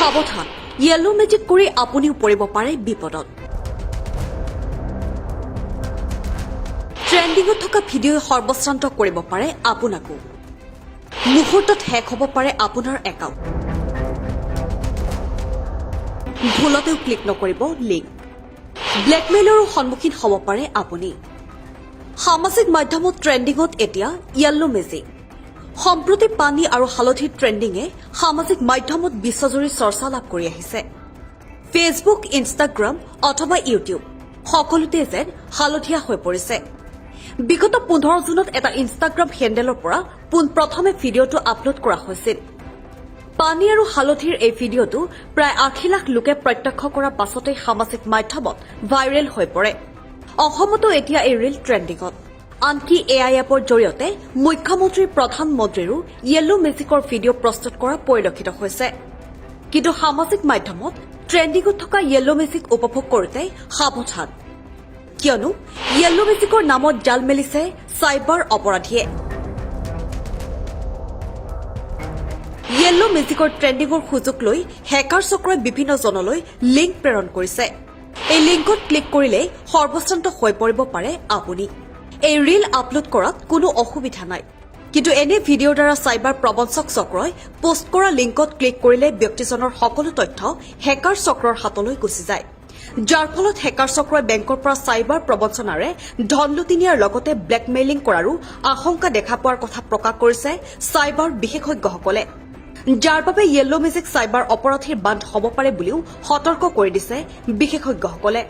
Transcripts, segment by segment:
সাৱধান yellow magic কৰি আপুনিও পৰিব পাৰে বিপদত ট্ৰেন্ডিঙত থকা ভিডিঅ সৰ্বশ্ৰান্ত কৰিব পাৰে আপোনাকো মুহূৰ্তত হেক হ'ব পাৰে আপোনাৰ একাউণ্ট ভুলতেও ক্লিক নকৰিব লিংক ব্লেকমেইলৰো সন্মুখীন হ'ব পাৰে আপুনি সামাজিক মাধ্যমত ট্ৰেন্ডিঙত এতিয়া য়েলো মেজিক সম্প্ৰতি পানী আৰু হালধিৰ ট্ৰেন্ডিঙে সামাজিক মাধ্যমত বিশ্বজুৰি চৰ্চা লাভ কৰি আহিছে ফেচবুক ইনষ্টাগ্ৰাম অথবা ইউটিউব সকলোতে যেন হালধীয়া হৈ পৰিছে বিগত 15 জুনত এটা ইনষ্টাগ্ৰাম হেণ্ডেলৰ পৰা পোনপ্ৰথমে ভিডিঅটো আপলোড কৰা হৈছিল পানী আৰু হালধিৰ এই ভিডিঅটো প্ৰায় 80 লাখ লোকে প্ৰত্যক্ষ কৰাৰ পাছতে সামাজিক মাধ্যমত ভাইৰেল হৈ পৰে অসমতো এতিয়া এই ৰিল ট্ৰেন্ডিঙত আনকি এআই এপৰ জৰিয়তে মুখ্যমন্ত্ৰী প্ৰধানমন্ত্ৰীৰো য়েলো মেজিকৰ ভিডিঅ প্ৰস্তুত কৰা পৰিলক্ষিত হৈছে কিন্তু সামাজিক মাধ্যমত ট্ৰেন্ডিঙত থকা য়েলো মেজিক উপভোগ কৰোঁতে সাৱধান কিয়নো য়েলো মেজিকৰ নামত জাল মেলিছে চাইবাৰ অপৰাধীয়ে য়েলো মেজিকৰ ট্ৰেন্ডিঙৰ সুযোগ লৈ হেকাৰ চক্ৰই বিভিন্ন জনলৈ লিংক প্ৰেৰণ কৰিছে এই লিংকত ক্লিক কৰিলে সৰ্বশ্ৰান্ত হৈ পৰিব পাৰে আপুনি এই ৰিল আপলোড কৰাত কোনো অসুবিধা নাই কিন্তু এনে ভিডিঅৰ দ্বাৰা চাইবাৰ প্ৰবঞ্চক চক্ৰই পোষ্ট কৰা লিংকত ক্লিক কৰিলে ব্যক্তিজনৰ সকলো তথ্য হেকাৰ চক্ৰৰ হাতলৈ গুচি যায় যাৰ ফলত হেকাৰ চক্ৰই বেংকৰ পৰা চাইবাৰ প্ৰবঞ্চনাৰে ধন লুটি নিয়াৰ লগতে ব্লেকমেইলিং কৰাৰো আশংকা দেখা পোৱাৰ কথা প্ৰকাশ কৰিছে চাইবাৰ বিশেষজ্ঞসকলে যাৰ বাবে য়েলো মেজিক চাইবাৰ অপৰাধীৰ বান্ধ হ'ব পাৰে বুলিও সতৰ্ক কৰি দিছে বিশেষজ্ঞসকলে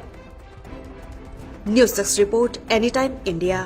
news desk report anytime India